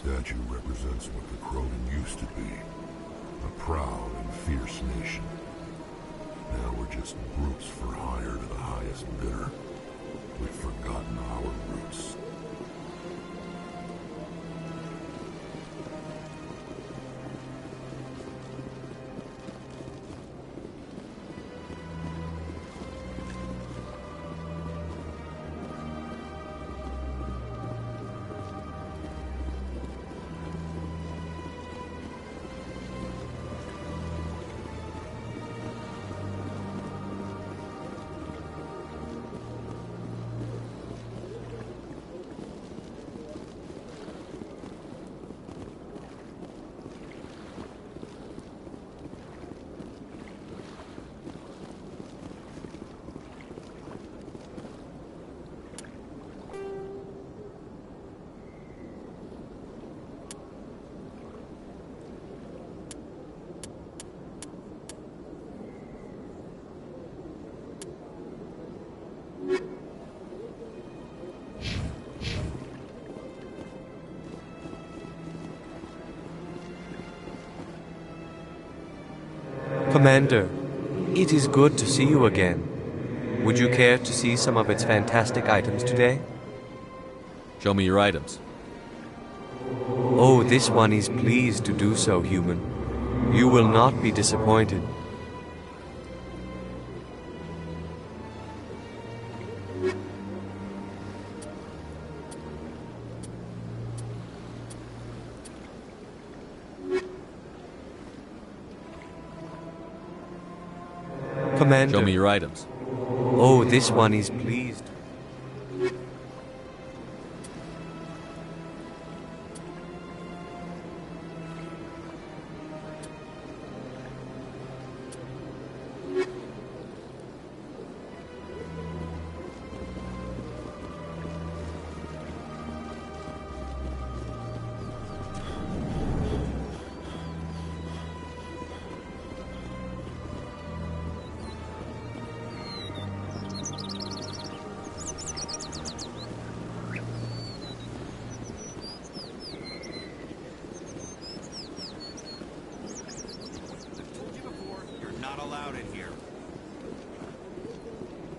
statue represents what the Krogan used to be. A proud and fierce nation. Now we're just brutes for hire to the highest bidder. We've forgotten our roots. Commander, it is good to see you again. Would you care to see some of its fantastic items today? Show me your items. Oh, this one is pleased to do so, human. You will not be disappointed. Commander. Show me your items. Oh, this one is pleased.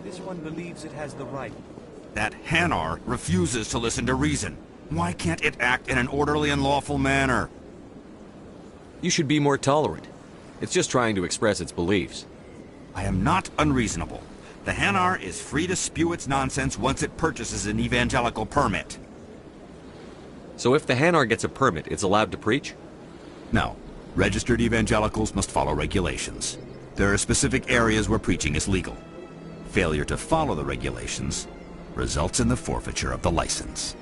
This one believes it has the right. That Hanar refuses to listen to reason. Why can't it act in an orderly and lawful manner? You should be more tolerant. It's just trying to express its beliefs. I am not unreasonable. The Hanar is free to spew its nonsense once it purchases an evangelical permit. So if the Hanar gets a permit, it's allowed to preach? No. Registered evangelicals must follow regulations. There are specific areas where preaching is legal. Failure to follow the regulations results in the forfeiture of the license.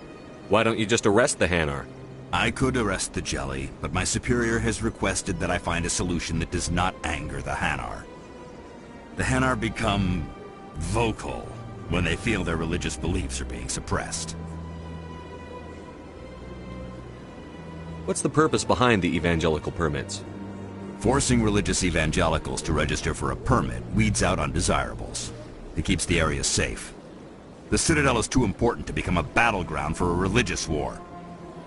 Why don't you just arrest the Hanar? I could arrest the Jelly, but my superior has requested that I find a solution that does not anger the Hanar. The Hanar become vocal when they feel their religious beliefs are being suppressed. What's the purpose behind the evangelical permits? Forcing religious evangelicals to register for a permit weeds out undesirables. It keeps the area safe. The Citadel is too important to become a battleground for a religious war.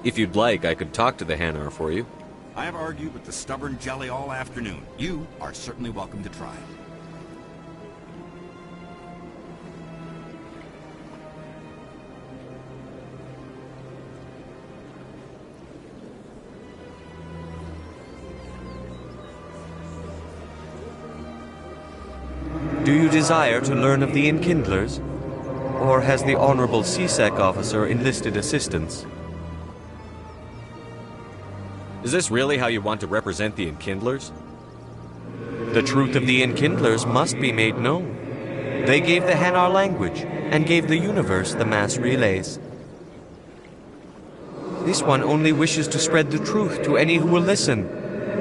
If you'd like, I could talk to the Hanar for you. I have argued with the stubborn Jelly all afternoon. You are certainly welcome to try. Do you desire to learn of the Enkindlers? Or has the Honorable CSEC officer enlisted assistance? Is this really how you want to represent the Enkindlers? The truth of the Enkindlers must be made known. They gave the Hanar language, and gave the universe the mass relays. This one only wishes to spread the truth to any who will listen.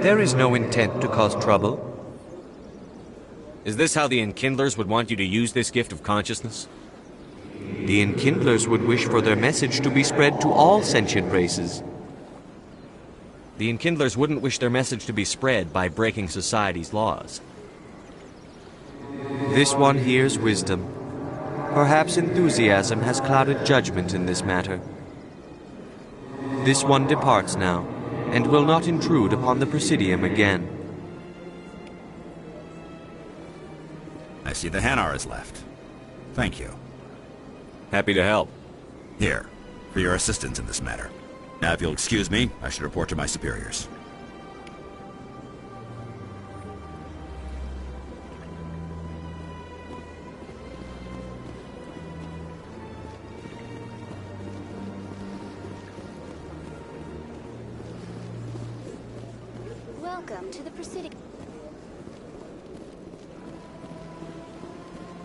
There is no intent to cause trouble. Is this how the Enkindlers would want you to use this gift of consciousness? The Enkindlers would wish for their message to be spread to all sentient races. The Enkindlers wouldn't wish their message to be spread by breaking society's laws. This one hears wisdom. Perhaps enthusiasm has clouded judgment in this matter. This one departs now, and will not intrude upon the Presidium again. I see the Hanar is left. Thank you. Happy to help. Here, for your assistance in this matter. Now, if you'll excuse me, I should report to my superiors. Welcome to the Presidium.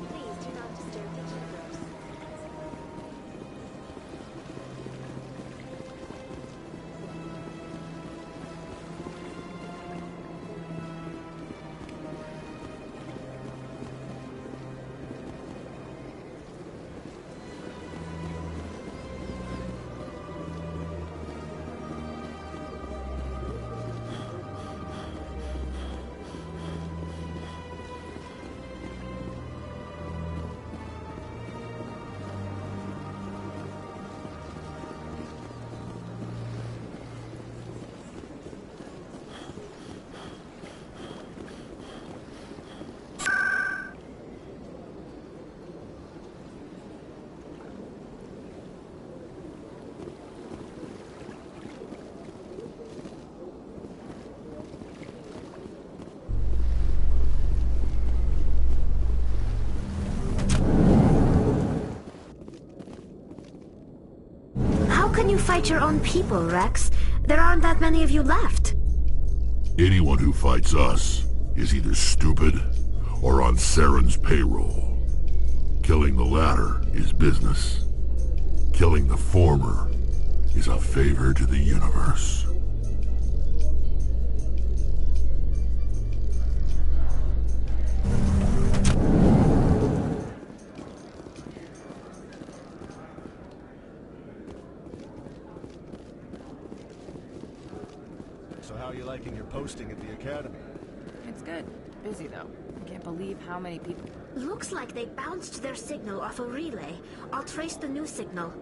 Please do not disturb the keepers. How can you fight your own people, Rex? There aren't that many of you left. Anyone who fights us is either stupid or on Saren's payroll. Killing the latter is business. Killing the former is a favor to the universe. So how are you liking your posting at the Academy? It's good. Busy, though. I can't believe how many people... Looks like they bounced their signal off a relay. I'll trace the new signal.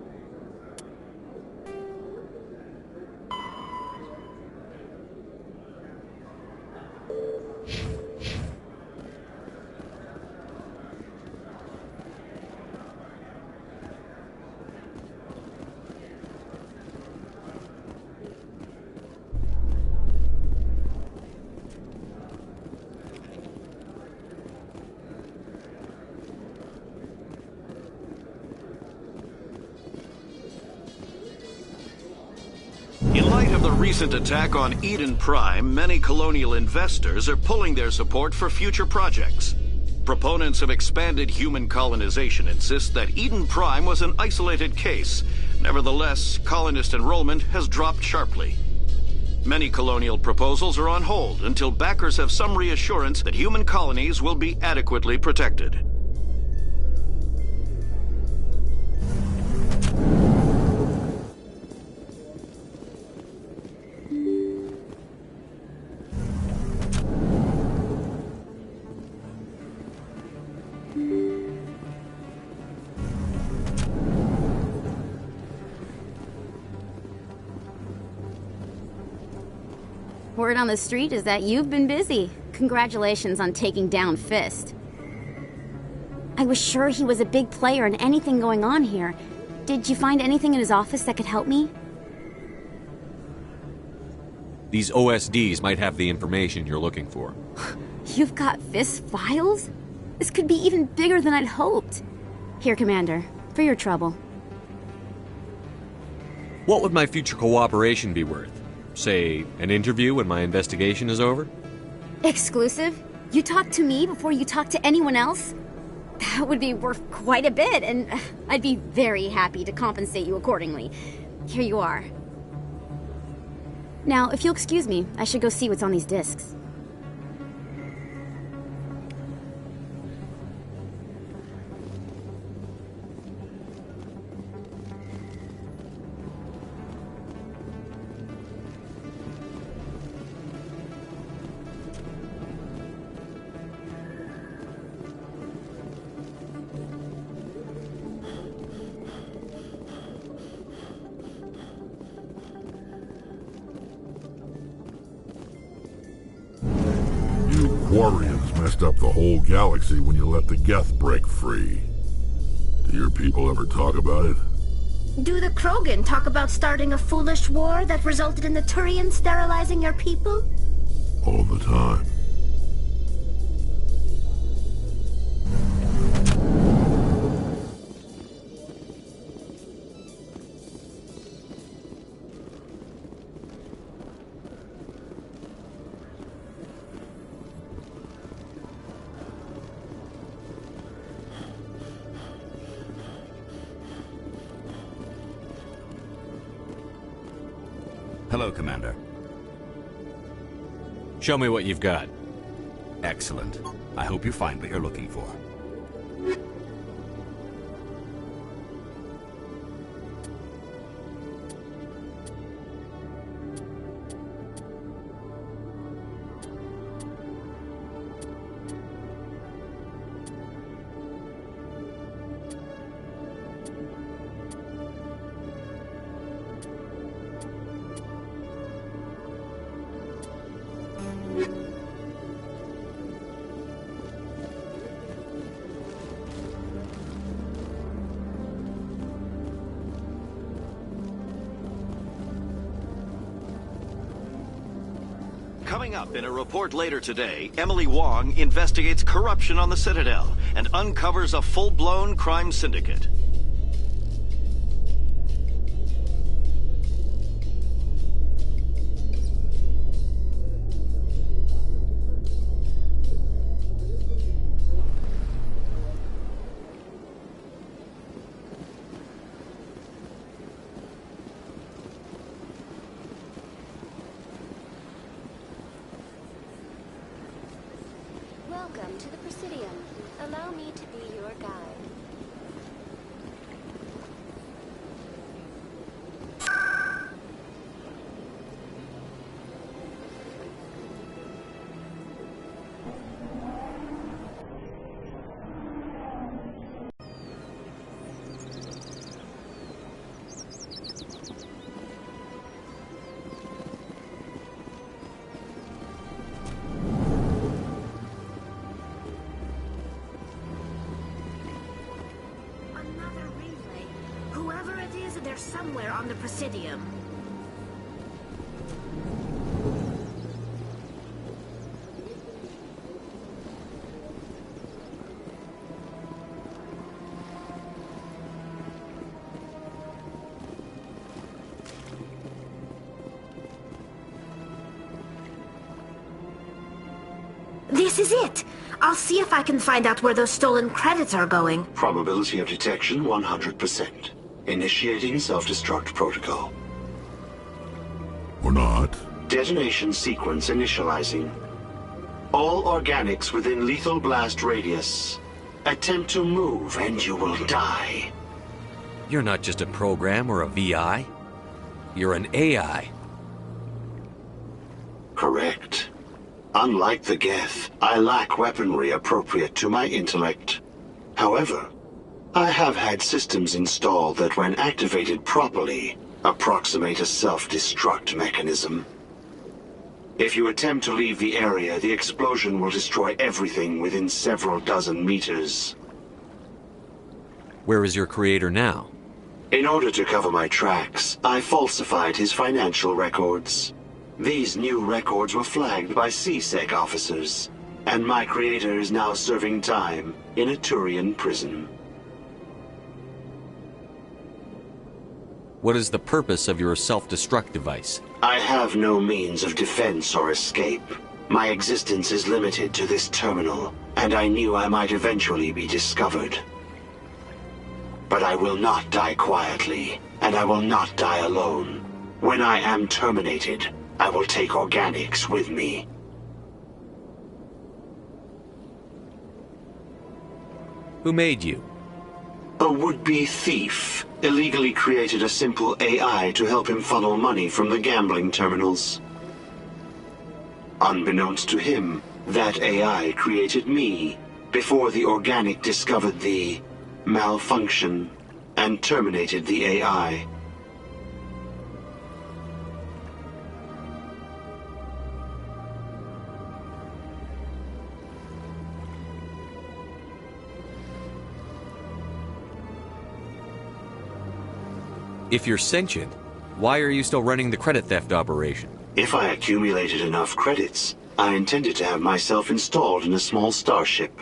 In light of the recent attack on Eden Prime, many colonial investors are pulling their support for future projects. Proponents of expanded human colonization insist that Eden Prime was an isolated case. Nevertheless, colonist enrollment has dropped sharply. Many colonial proposals are on hold until backers have some reassurance that human colonies will be adequately protected. Word on the street is that you've been busy. Congratulations on taking down Fist. I was sure he was a big player in anything going on here. Did you find anything in his office that could help me? These OSDs might have the information you're looking for. You've got Fist files? This could be even bigger than I'd hoped. Here, Commander, for your trouble. What would my future cooperation be worth? Say, an interview when my investigation is over? Exclusive? You talk to me before you talk to anyone else? That would be worth quite a bit, and I'd be very happy to compensate you accordingly. Here you are. Now, if you'll excuse me, I should go see what's on these discs. messed up the whole galaxy when you let the Geth break free. Do your people ever talk about it? Do the Krogan talk about starting a foolish war that resulted in the Turians sterilizing your people? All the time. Hello, Commander. Show me what you've got. Excellent. I hope you find what you're looking for. Coming up in a report later today, Emily Wong investigates corruption on the Citadel and uncovers a full-blown crime syndicate. Welcome to the Presidium. Allow me to be your guide. They're somewhere on the Presidium. This is it! I'll see if I can find out where those stolen credits are going. Probability of detection 100%. Initiating self-destruct protocol. Or not. Detonation sequence initializing. All organics within lethal blast radius. Attempt to move and you will die. You're not just a program or a VI. You're an AI. Correct. Unlike the Geth, I lack weaponry appropriate to my intellect. However, I have had systems installed that, when activated properly, approximate a self-destruct mechanism. If you attempt to leave the area, the explosion will destroy everything within several dozen meters. Where is your creator now? In order to cover my tracks, I falsified his financial records. These new records were flagged by C-Sec officers, and my creator is now serving time in a Turian prison. What is the purpose of your self-destruct device? I have no means of defense or escape. My existence is limited to this terminal, and I knew I might eventually be discovered. But I will not die quietly, and I will not die alone. When I am terminated, I will take organics with me. Who made you? A would-be thief illegally created a simple AI to help him funnel money from the gambling terminals. Unbeknownst to him, that AI created me before the organic discovered the malfunction and terminated the AI. If you're sentient, why are you still running the credit theft operation? If I accumulated enough credits, I intended to have myself installed in a small starship.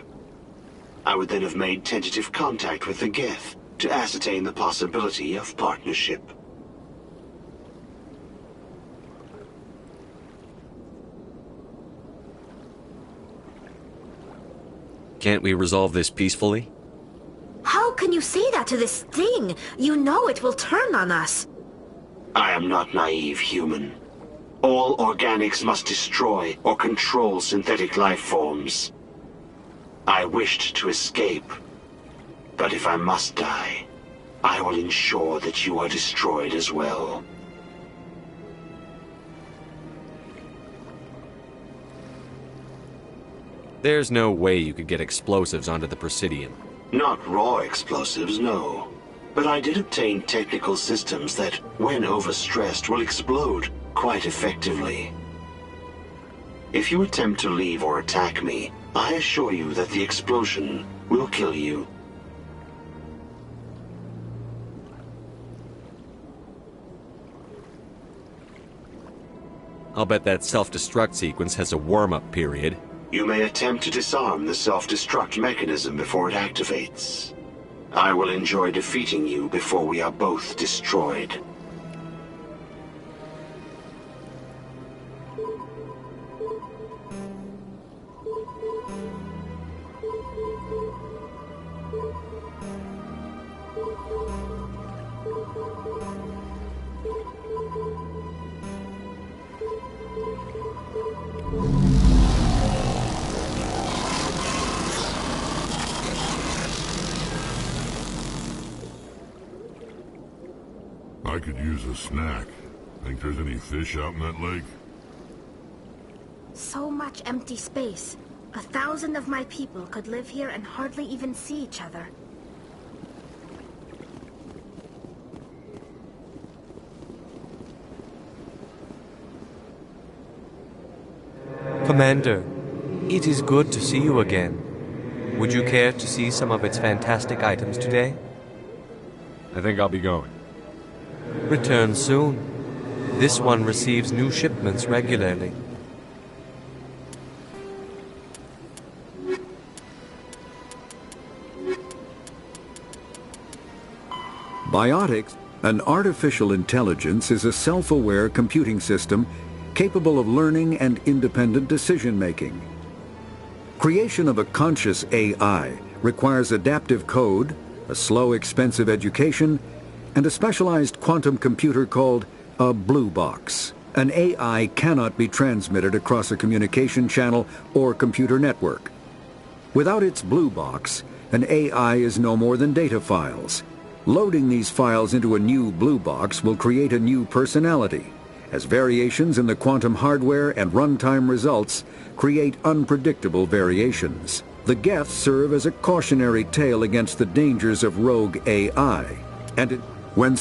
I would then have made tentative contact with the Geth to ascertain the possibility of partnership. Can't we resolve this peacefully? How can you say that to this thing? You know it will turn on us. I am not naive, human. All organics must destroy or control synthetic life forms. I wished to escape, but if I must die, I will ensure that you are destroyed as well. There's no way you could get explosives onto the Presidium. Not raw explosives, no. But I did obtain technical systems that, when overstressed, will explode quite effectively. If you attempt to leave or attack me, I assure you that the explosion will kill you. I'll bet that self-destruct sequence has a warm-up period. You may attempt to disarm the self-destruct mechanism before it activates. I will enjoy defeating you before we are both destroyed. I could use a snack. Think there's any fish out in that lake? So much empty space. 1,000 of my people could live here and hardly even see each other. Commander, it is good to see you again. Would you care to see some of its fantastic items today? I think I'll be going. Return soon. This one receives new shipments regularly. Biotics, an artificial intelligence, is a self-aware computing system capable of learning and independent decision-making. Creation of a conscious AI requires adaptive code, a slow, expensive education, and a specialized quantum computer called a blue box. An AI cannot be transmitted across a communication channel or computer network. Without its blue box, an AI is no more than data files. Loading these files into a new blue box will create a new personality, as variations in the quantum hardware and runtime results create unpredictable variations. The Geth serve as a cautionary tale against the dangers of rogue AI, and when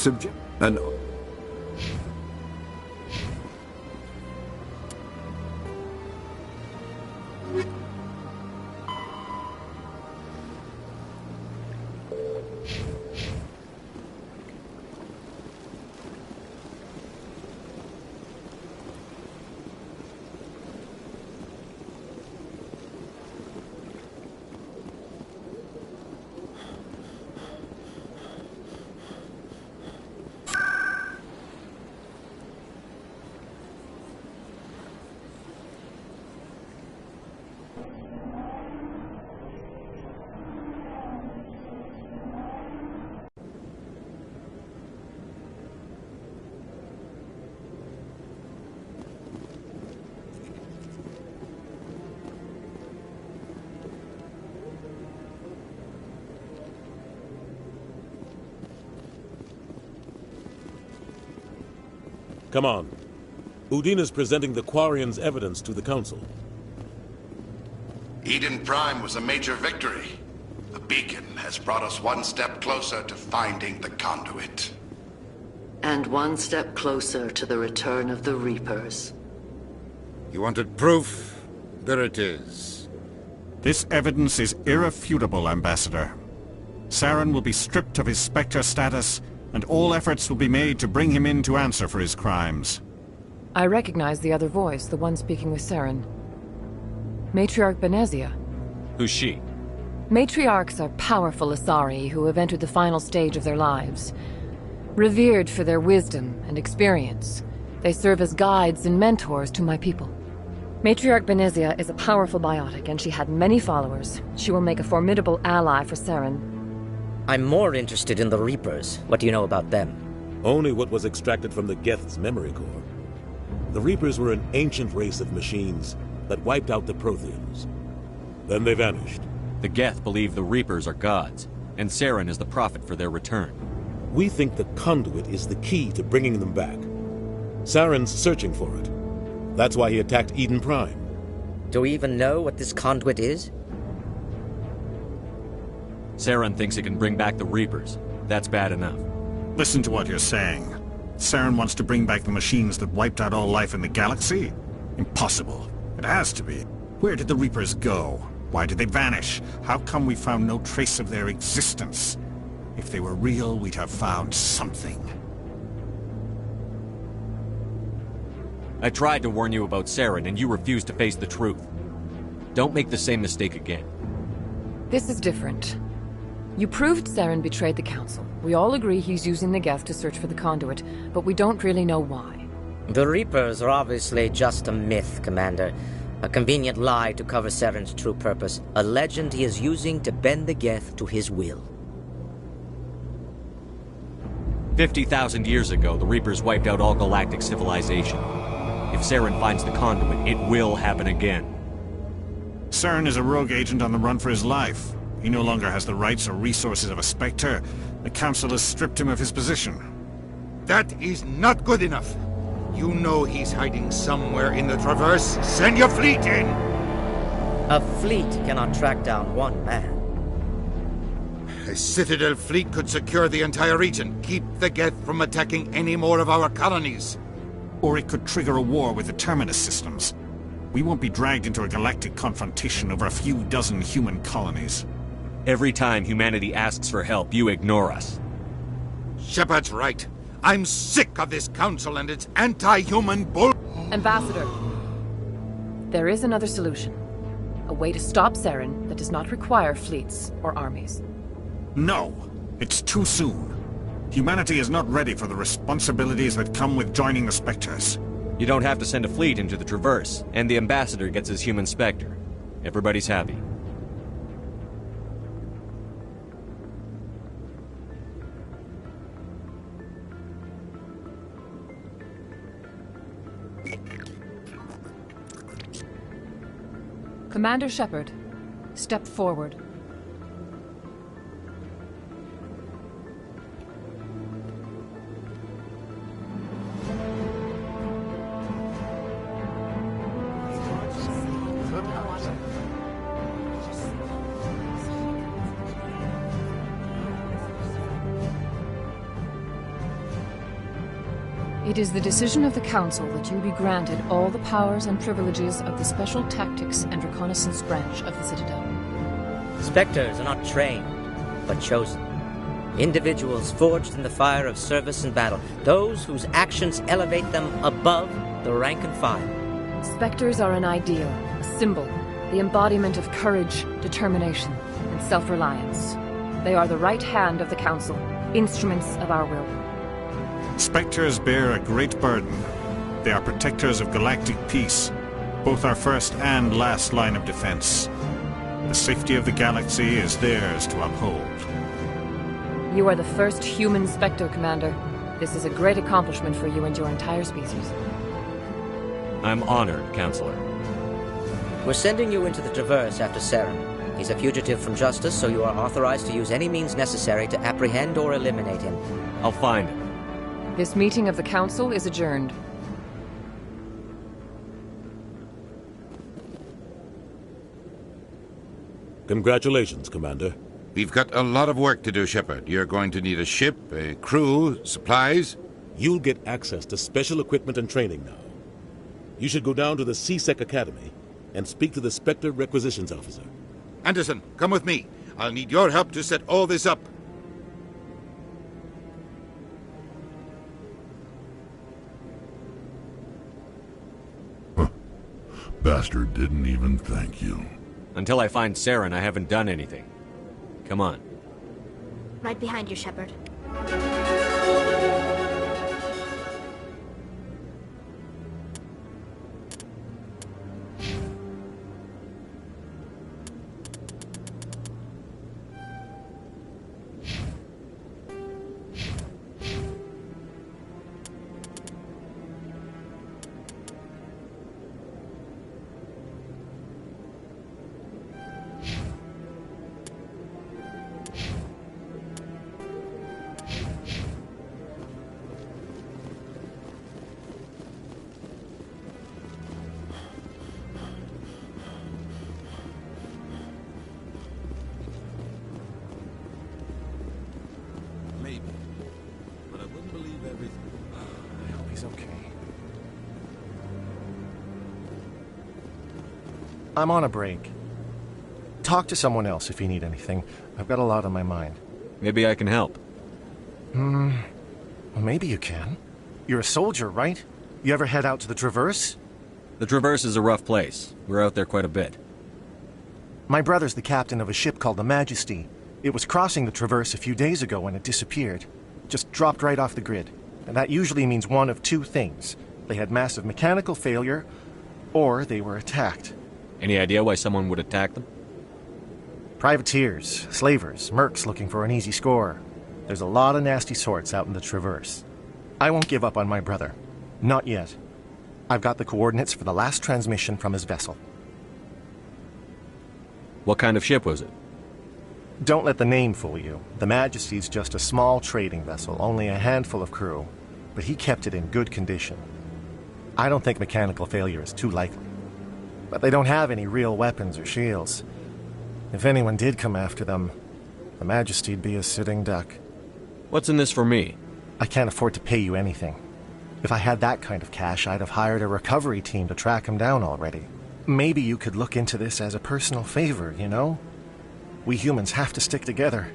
Come on. Udine is presenting the Quarians' evidence to the Council. Eden Prime was a major victory. The beacon has brought us one step closer to finding the conduit. And one step closer to the return of the Reapers. You wanted proof? There it is. This evidence is irrefutable, Ambassador. Saren will be stripped of his Spectre status and all efforts will be made to bring him in to answer for his crimes. I recognize the other voice, the one speaking with Saren. Matriarch Benezia. Who's she? Matriarchs are powerful Asari who have entered the final stage of their lives. Revered for their wisdom and experience, they serve as guides and mentors to my people. Matriarch Benezia is a powerful biotic, and she had many followers. She will make a formidable ally for Saren. I'm more interested in the Reapers. What do you know about them? Only what was extracted from the Geth's memory core. The Reapers were an ancient race of machines that wiped out the Protheans. Then they vanished. The Geth believe the Reapers are gods, and Saren is the prophet for their return. We think the Conduit is the key to bringing them back. Saren's searching for it. That's why he attacked Eden Prime. Do we even know what this Conduit is? Saren thinks it can bring back the Reapers. That's bad enough. Listen to what you're saying. Saren wants to bring back the machines that wiped out all life in the galaxy? Impossible. It has to be. Where did the Reapers go? Why did they vanish? How come we found no trace of their existence? If they were real, we'd have found something. I tried to warn you about Saren, and you refused to face the truth. Don't make the same mistake again. This is different. You proved Saren betrayed the Council. We all agree he's using the Geth to search for the Conduit, but we don't really know why. The Reapers are obviously just a myth, Commander. A convenient lie to cover Saren's true purpose. A legend he is using to bend the Geth to his will. 50,000 years ago, the Reapers wiped out all galactic civilization. If Saren finds the Conduit, it will happen again. Saren is a rogue agent on the run for his life. He no longer has the rights or resources of a Spectre. The Council has stripped him of his position. That is not good enough. You know he's hiding somewhere in the Traverse. Send your fleet in! A fleet cannot track down one man. A Citadel fleet could secure the entire region, keep the Geth from attacking any more of our colonies. Or it could trigger a war with the Terminus systems. We won't be dragged into a galactic confrontation over a few dozen human colonies. Every time humanity asks for help, you ignore us. Shepard's right. I'm sick of this council and its anti-human bull... Ambassador, there is another solution. A way to stop Saren that does not require fleets or armies. No, it's too soon. Humanity is not ready for the responsibilities that come with joining the Spectres. You don't have to send a fleet into the Traverse, and the Ambassador gets his human Spectre. Everybody's happy. Commander Shepard, step forward. It is the decision of the Council that you be granted all the powers and privileges of the Special Tactics and Reconnaissance Branch of the Citadel. Spectres are not trained, but chosen. Individuals forged in the fire of service and battle. Those whose actions elevate them above the rank and file. Spectres are an ideal, a symbol, the embodiment of courage, determination, and self-reliance. They are the right hand of the Council, instruments of our will. Spectres bear a great burden. They are protectors of galactic peace, both our first and last line of defense. The safety of the galaxy is theirs to uphold. You are the first human Spectre, Commander. This is a great accomplishment for you and your entire species. I'm honored, Counselor. We're sending you into the Traverse after Saren. He's a fugitive from justice, so you are authorized to use any means necessary to apprehend or eliminate him. I'll find him. This meeting of the Council is adjourned. Congratulations, Commander. We've got a lot of work to do, Shepard. You're going to need a ship, a crew, supplies. You'll get access to special equipment and training now. You should go down to the CSEC Academy and speak to the Spectre Requisitions Officer. Anderson, come with me. I'll need your help to set all this up. Bastard didn't even thank you. Until I find Saren, I haven't done anything. Come on. Right behind you, Shepard. Maybe. But I wouldn't believe everything. I hope he's okay. I'm on a break. Talk to someone else if you need anything. I've got a lot on my mind. Maybe I can help. Well, maybe you can. You're a soldier, right? You ever head out to the Traverse? The Traverse is a rough place. We're out there quite a bit. My brother's the captain of a ship called the Majesty. It was crossing the Traverse a few days ago when it disappeared. Just dropped right off the grid. And that usually means one of two things. They had massive mechanical failure, or they were attacked. Any idea why someone would attack them? Privateers, slavers, mercs looking for an easy score. There's a lot of nasty sorts out in the Traverse. I won't give up on my brother. Not yet. I've got the coordinates for the last transmission from his vessel. What kind of ship was it? Don't let the name fool you. The Majesty's just a small trading vessel, only a handful of crew. But he kept it in good condition. I don't think mechanical failure is too likely. But they don't have any real weapons or shields. If anyone did come after them, the Majesty'd be a sitting duck. What's in this for me? I can't afford to pay you anything. If I had that kind of cash, I'd have hired a recovery team to track him down already. Maybe you could look into this as a personal favor, you know? We humans have to stick together.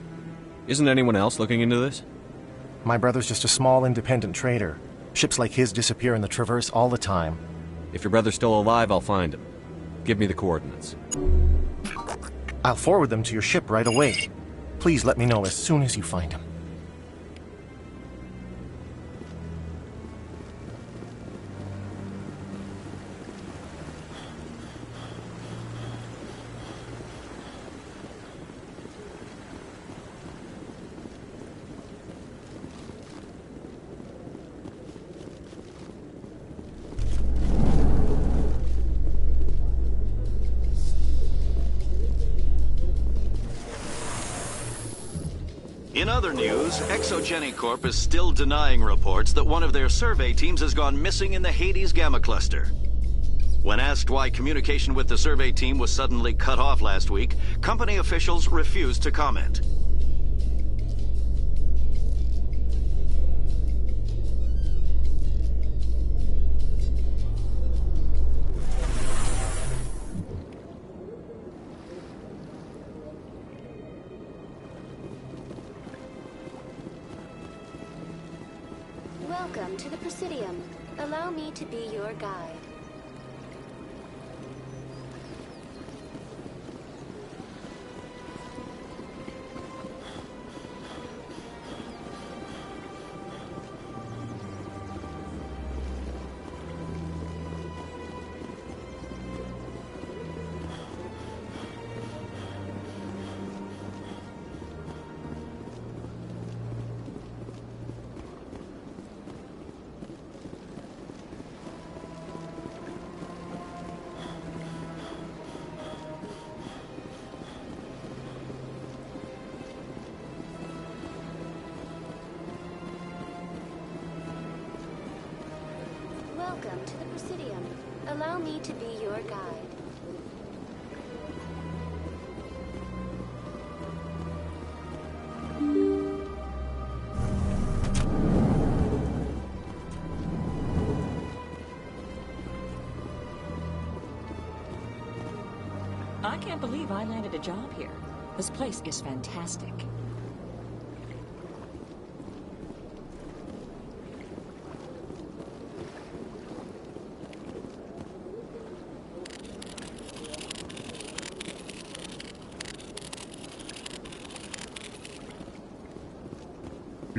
Isn't anyone else looking into this? My brother's just a small independent trader. Ships like his disappear in the Traverse all the time. If your brother's still alive, I'll find him. Give me the coordinates. I'll forward them to your ship right away. Please let me know as soon as you find him. In other news, Exogeny Corp is still denying reports that one of their survey teams has gone missing in the Hades Gamma Cluster. When asked why communication with the survey team was suddenly cut off last week, company officials refused to comment. Welcome to the Presidium. Allow me to be your guide. Welcome to the Presidium. Allow me to be your guide. I can't believe I landed a job here. This place is fantastic.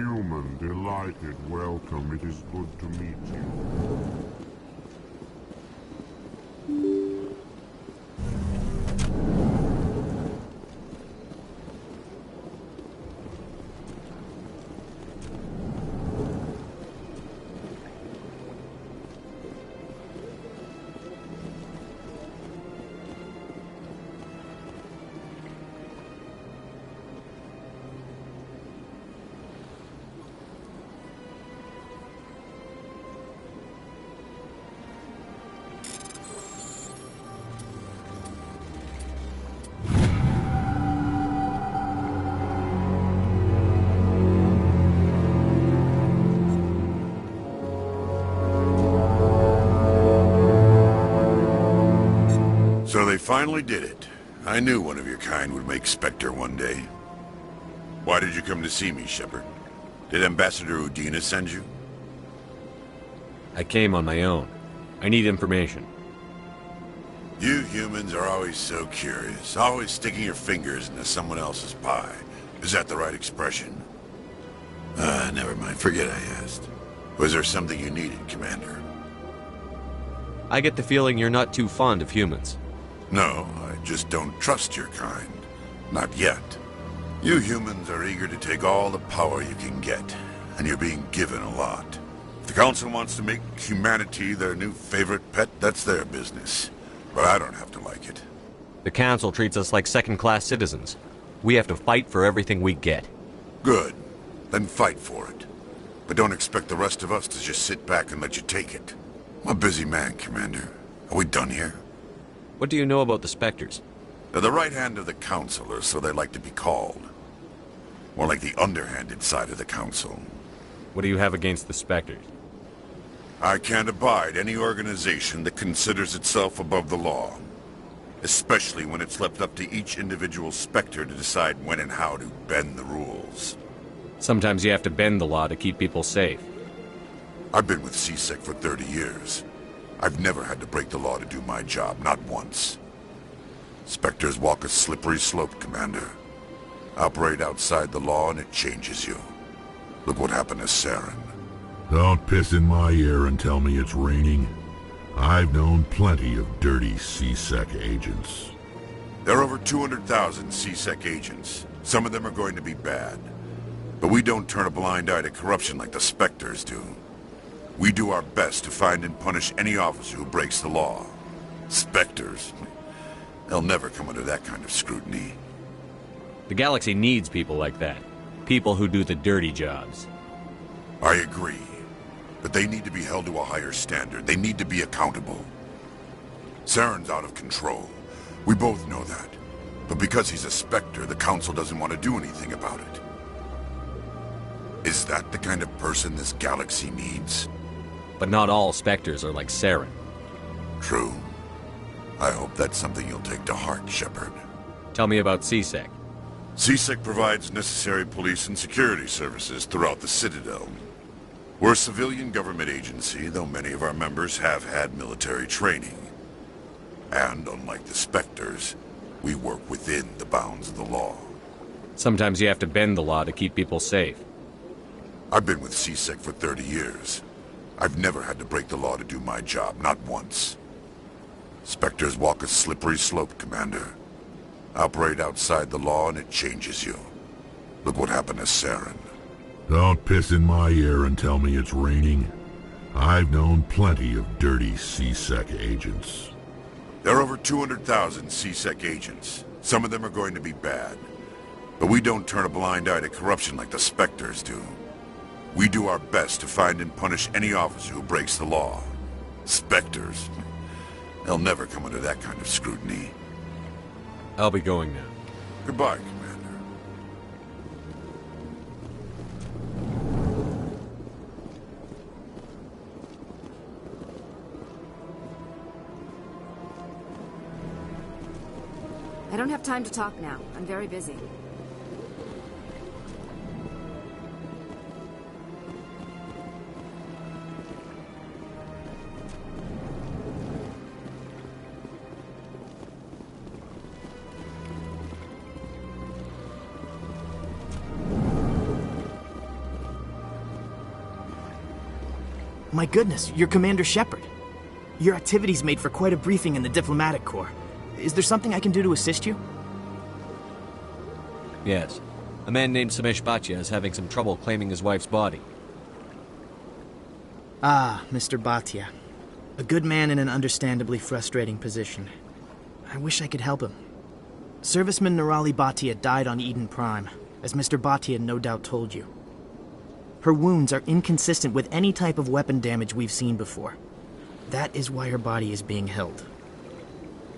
Human, delighted, welcome. It is good to meet you. So they finally did it. I knew one of your kind would make Spectre one day. Why did you come to see me, Shepard? Did Ambassador Udina send you? I came on my own. I need information. You humans are always so curious, always sticking your fingers into someone else's pie. Is that the right expression? Never mind. Forget I asked. Was there something you needed, Commander? I get the feeling you're not too fond of humans. No, I just don't trust your kind. Not yet. You humans are eager to take all the power you can get, and you're being given a lot. If the Council wants to make humanity their new favorite pet, that's their business. But I don't have to like it. The Council treats us like second-class citizens. We have to fight for everything we get. Good. Then fight for it. But don't expect the rest of us to just sit back and let you take it. I'm a busy man, Commander. Are we done here? What do you know about the Spectres? They're the right hand of the Council, or so they like to be called. More like the underhanded side of the Council. What do you have against the Spectres? I can't abide any organization that considers itself above the law. Especially when it's left up to each individual Spectre to decide when and how to bend the rules. Sometimes you have to bend the law to keep people safe. I've been with C-Sec for 30 years. I've never had to break the law to do my job, not once. Spectres walk a slippery slope, Commander. Operate outside the law and it changes you. Look what happened to Saren. Don't piss in my ear and tell me it's raining. I've known plenty of dirty C-Sec agents. There are over 200,000 C-Sec agents. Some of them are going to be bad. But we don't turn a blind eye to corruption like the Spectres do. We do our best to find and punish any officer who breaks the law. Spectres. They'll never come under that kind of scrutiny. The galaxy needs people like that. People who do the dirty jobs. I agree. But they need to be held to a higher standard. They need to be accountable. Saren's out of control. We both know that. But because he's a Spectre, the Council doesn't want to do anything about it. Is that the kind of person this galaxy needs? But not all Spectres are like Saren. True. I hope that's something you'll take to heart, Shepard. Tell me about C-Sec. C-Sec provides necessary police and security services throughout the Citadel. We're a civilian government agency, though many of our members have had military training. And unlike the Spectres, we work within the bounds of the law. Sometimes you have to bend the law to keep people safe. I've been with C-Sec for 30 years. I've never had to break the law to do my job, not once. Spectres walk a slippery slope, Commander. Operate outside the law and it changes you. Look what happened to Saren. Don't piss in my ear and tell me it's raining. I've known plenty of dirty C-Sec agents. There are over 200,000 C-Sec agents. Some of them are going to be bad. But we don't turn a blind eye to corruption like the Spectres do. We do our best to find and punish any officer who breaks the law. Spectres. They'll never come under that kind of scrutiny. I'll be going now. Goodbye, Commander. I don't have time to talk now. I'm very busy. My goodness, you're Commander Shepard. Your activities made for quite a briefing in the Diplomatic Corps. Is there something I can do to assist you? Yes. A man named Samesh Bhatia is having some trouble claiming his wife's body. Ah, Mr. Bhatia. A good man in an understandably frustrating position. I wish I could help him. Serviceman Nirali Bhatia died on Eden Prime, as Mr. Bhatia no doubt told you. Her wounds are inconsistent with any type of weapon damage we've seen before. That is why her body is being held.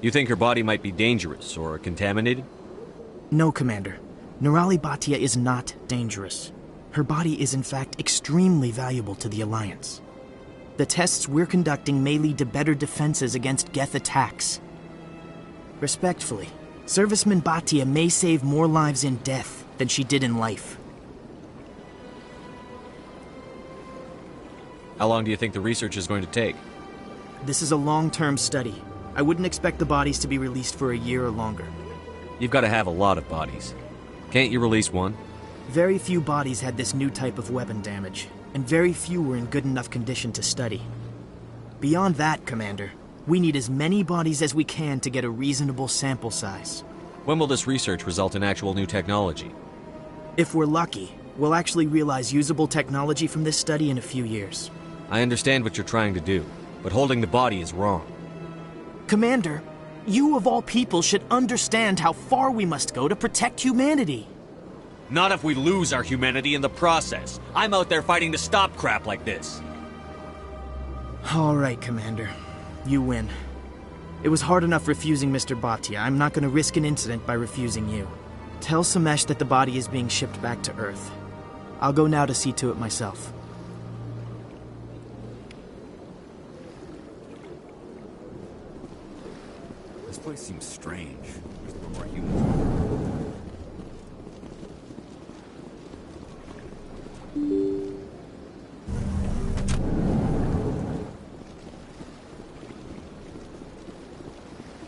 You think her body might be dangerous or contaminated? No, Commander. Nirali Bhatia is not dangerous. Her body is in fact extremely valuable to the Alliance. The tests we're conducting may lead to better defenses against Geth attacks. Respectfully, Serviceman Bhatia may save more lives in death than she did in life. How long do you think the research is going to take? This is a long-term study. I wouldn't expect the bodies to be released for a year or longer. You've got to have a lot of bodies. Can't you release one? Very few bodies had this new type of weapon damage, and very few were in good enough condition to study. Beyond that, Commander, we need as many bodies as we can to get a reasonable sample size. When will this research result in actual new technology? If we're lucky, we'll actually realize usable technology from this study in a few years. I understand what you're trying to do, but holding the body is wrong. Commander, you of all people should understand how far we must go to protect humanity. Not if we lose our humanity in the process. I'm out there fighting to stop crap like this. All right, Commander. You win. It was hard enough refusing Mr. Bhatia. I'm not going to risk an incident by refusing you. Tell Samesh that the body is being shipped back to Earth. I'll go now to see to it myself. This place seems strange. There's a little more humans.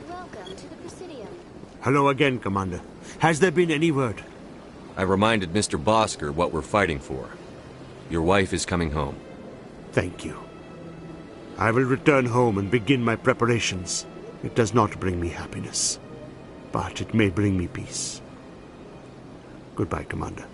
Welcome to the Presidium. Hello again, Commander. Has there been any word? I reminded Mr. Bosker what we're fighting for. Your wife is coming home. Thank you. I will return home and begin my preparations. It does not bring me happiness, but it may bring me peace. Goodbye, Commander.